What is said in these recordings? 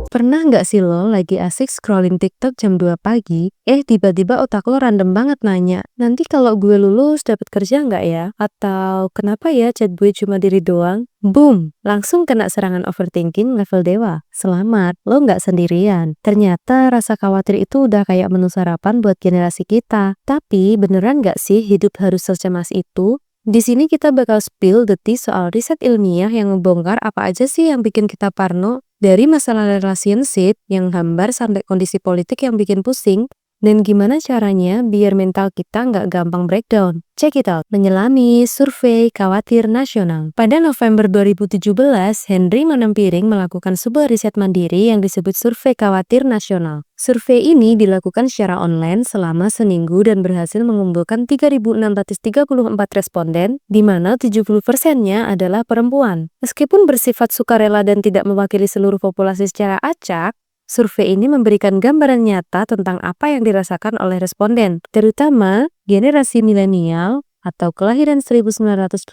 Pernah nggak sih lo lagi asik scrolling TikTok jam 2 pagi, tiba-tiba otak lo random banget nanya, nanti kalau gue lulus dapat kerja nggak ya? Atau kenapa ya chat gue cuma diri doang? Boom! Langsung kena serangan overthinking level dewa. Selamat, lo nggak sendirian. Ternyata rasa khawatir itu udah kayak menu sarapan buat generasi kita. Tapi beneran nggak sih hidup harus secemas itu? Di sini kita bakal spill the tea soal riset ilmiah yang ngebongkar apa aja sih yang bikin kita parno, dari masalah relationship yang hambar sampai kondisi politik yang bikin pusing, dan gimana caranya biar mental kita nggak gampang breakdown. Check it out. Menyelami survei khawatir nasional. Pada November 2017, Henry Manampiring melakukan sebuah riset mandiri yang disebut survei khawatir nasional. Survei ini dilakukan secara online selama seminggu dan berhasil mengumpulkan 3.634 responden, di mana 70%-nya adalah perempuan. Meskipun bersifat sukarela dan tidak mewakili seluruh populasi secara acak, survei ini memberikan gambaran nyata tentang apa yang dirasakan oleh responden, terutama generasi milenial atau kelahiran 1980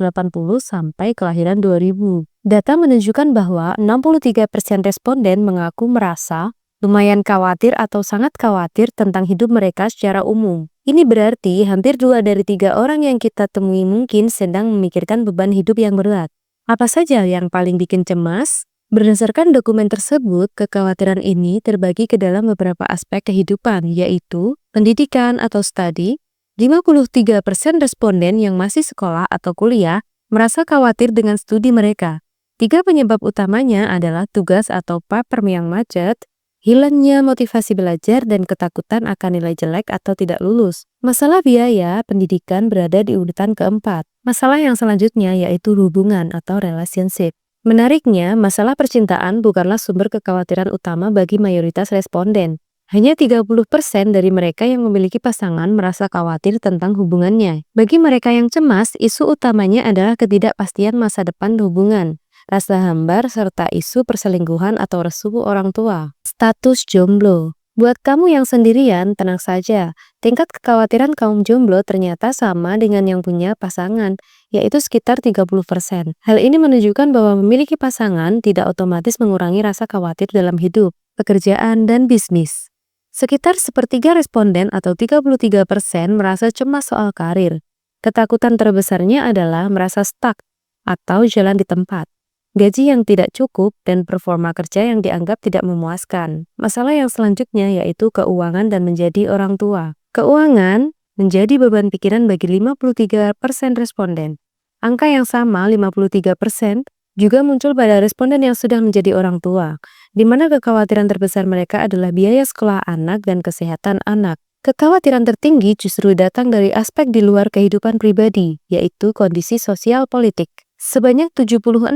sampai kelahiran 2000. Data menunjukkan bahwa 63% responden mengaku merasa lumayan khawatir atau sangat khawatir tentang hidup mereka secara umum. Ini berarti hampir 2 dari 3 orang yang kita temui mungkin sedang memikirkan beban hidup yang berat. Apa saja yang paling bikin cemas? Berdasarkan dokumen tersebut, kekhawatiran ini terbagi ke dalam beberapa aspek kehidupan, yaitu pendidikan atau studi. 53% responden yang masih sekolah atau kuliah merasa khawatir dengan studi mereka. 3 penyebab utamanya adalah tugas atau paper yang macet, hilangnya motivasi belajar, dan ketakutan akan nilai jelek atau tidak lulus. Masalah biaya pendidikan berada di urutan keempat. Masalah yang selanjutnya yaitu hubungan atau relationship. Menariknya, masalah percintaan bukanlah sumber kekhawatiran utama bagi mayoritas responden. Hanya 30% dari mereka yang memiliki pasangan merasa khawatir tentang hubungannya. Bagi mereka yang cemas, isu utamanya adalah ketidakpastian masa depan hubungan, rasa hambar, serta isu perselingkuhan atau restu orang tua. Status jomblo. Buat kamu yang sendirian, tenang saja. Tingkat kekhawatiran kaum jomblo ternyata sama dengan yang punya pasangan, yaitu sekitar 30%. Hal ini menunjukkan bahwa memiliki pasangan tidak otomatis mengurangi rasa khawatir dalam hidup, pekerjaan, dan bisnis. Sekitar sepertiga responden atau 33% merasa cemas soal karir. Ketakutan terbesarnya adalah merasa stuck atau jalan di tempat, gaji yang tidak cukup, dan performa kerja yang dianggap tidak memuaskan. Masalah yang selanjutnya yaitu keuangan dan menjadi orang tua. Keuangan menjadi beban pikiran bagi 53% responden. Angka yang sama, 53%, juga muncul pada responden yang sudah menjadi orang tua, di mana kekhawatiran terbesar mereka adalah biaya sekolah anak dan kesehatan anak. Kekhawatiran tertinggi justru datang dari aspek di luar kehidupan pribadi, yaitu kondisi sosial politik. Sebanyak 76%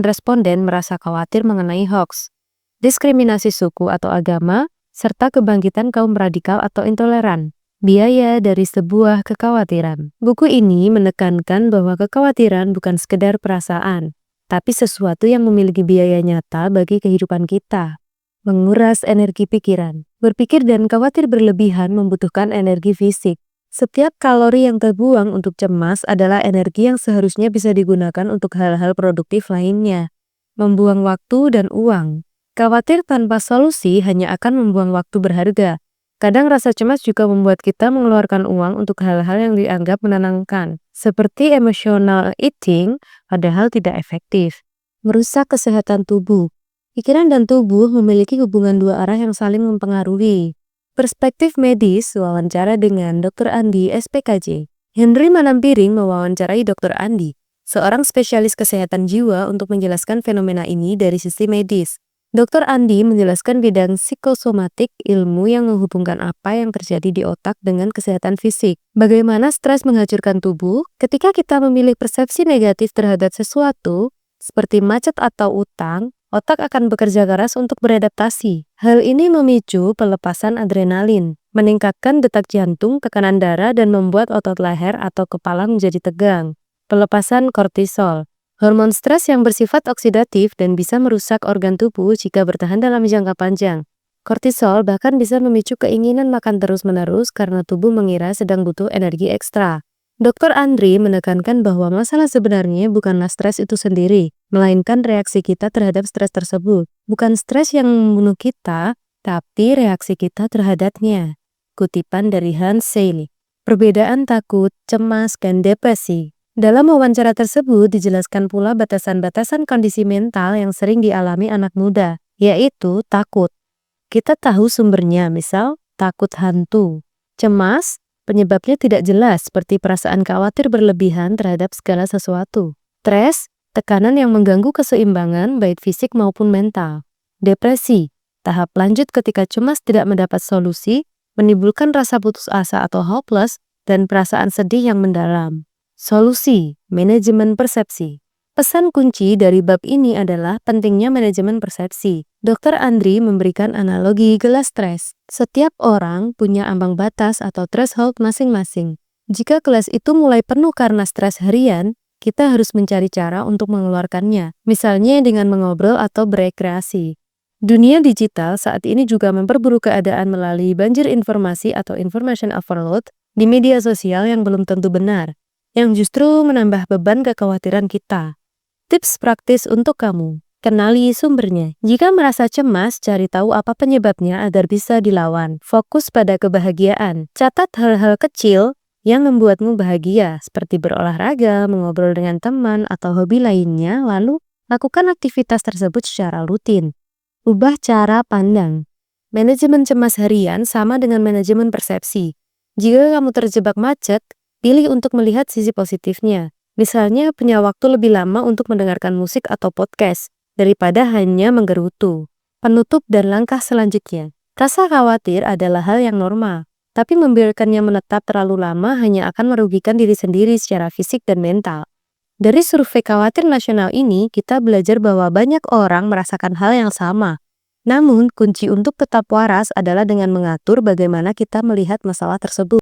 responden merasa khawatir mengenai hoaks, diskriminasi suku atau agama, serta kebangkitan kaum radikal atau intoleran. Biaya dari sebuah kekhawatiran. Buku ini menekankan bahwa kekhawatiran bukan sekedar perasaan, tapi sesuatu yang memiliki biaya nyata bagi kehidupan kita. Menguras energi pikiran. Berpikir dan khawatir berlebihan membutuhkan energi fisik. Setiap kalori yang terbuang untuk cemas adalah energi yang seharusnya bisa digunakan untuk hal-hal produktif lainnya. Membuang waktu dan uang. Khawatir tanpa solusi hanya akan membuang waktu berharga. Kadang rasa cemas juga membuat kita mengeluarkan uang untuk hal-hal yang dianggap menenangkan, seperti emotional eating, padahal tidak efektif. Merusak kesehatan tubuh. Pikiran dan tubuh memiliki hubungan dua arah yang saling mempengaruhi. Perspektif medis, wawancara dengan Dr. Andi, SPKJ. Henry Manampiring mewawancarai Dr. Andi, seorang spesialis kesehatan jiwa, untuk menjelaskan fenomena ini dari sisi medis. Dr. Andi menjelaskan bidang psikosomatik, ilmu yang menghubungkan apa yang terjadi di otak dengan kesehatan fisik. Bagaimana stres menghancurkan tubuh? Ketika kita memilih persepsi negatif terhadap sesuatu, seperti macet atau utang, otak akan bekerja keras untuk beradaptasi. Hal ini memicu pelepasan adrenalin, meningkatkan detak jantung, tekanan darah, dan membuat otot leher atau kepala menjadi tegang. Pelepasan kortisol, hormon stres yang bersifat oksidatif dan bisa merusak organ tubuh jika bertahan dalam jangka panjang. Kortisol bahkan bisa memicu keinginan makan terus-menerus karena tubuh mengira sedang butuh energi ekstra. Dr. Andri menekankan bahwa masalah sebenarnya bukanlah stres itu sendiri, melainkan reaksi kita terhadap stres tersebut. Bukan stres yang membunuh kita, tapi reaksi kita terhadapnya. Kutipan dari Hans Selye. Perbedaan takut, cemas, dan depresi. Dalam wawancara tersebut dijelaskan pula batasan-batasan kondisi mental yang sering dialami anak muda, yaitu takut. Kita tahu sumbernya, misal takut hantu. Cemas, penyebabnya tidak jelas seperti perasaan khawatir berlebihan terhadap segala sesuatu. Stres, tekanan yang mengganggu keseimbangan baik fisik maupun mental. Depresi, tahap lanjut ketika cemas tidak mendapat solusi, menimbulkan rasa putus asa atau hopeless, dan perasaan sedih yang mendalam. Solusi, manajemen persepsi. Pesan kunci dari bab ini adalah pentingnya manajemen persepsi. Dr. Andri memberikan analogi gelas stres. Setiap orang punya ambang batas atau threshold masing-masing. Jika gelas itu mulai penuh karena stres harian, kita harus mencari cara untuk mengeluarkannya, misalnya dengan mengobrol atau berekreasi. Dunia digital saat ini juga memperburuk keadaan melalui banjir informasi atau information overload di media sosial yang belum tentu benar, yang justru menambah beban kekhawatiran kita. Tips praktis untuk kamu. Kenali sumbernya. Jika merasa cemas, cari tahu apa penyebabnya agar bisa dilawan. Fokus pada kebahagiaan. Catat hal-hal kecil yang membuatmu bahagia, seperti berolahraga, mengobrol dengan teman, atau hobi lainnya, lalu lakukan aktivitas tersebut secara rutin. Ubah cara pandang. Manajemen cemas harian sama dengan manajemen persepsi. Jika kamu terjebak macet, pilih untuk melihat sisi positifnya. Misalnya, punya waktu lebih lama untuk mendengarkan musik atau podcast, daripada hanya menggerutu. Penutup dan langkah selanjutnya. Rasa khawatir adalah hal yang normal, tapi membiarkannya menetap terlalu lama hanya akan merugikan diri sendiri secara fisik dan mental. Dari survei khawatir nasional ini, kita belajar bahwa banyak orang merasakan hal yang sama. Namun, kunci untuk tetap waras adalah dengan mengatur bagaimana kita melihat masalah tersebut.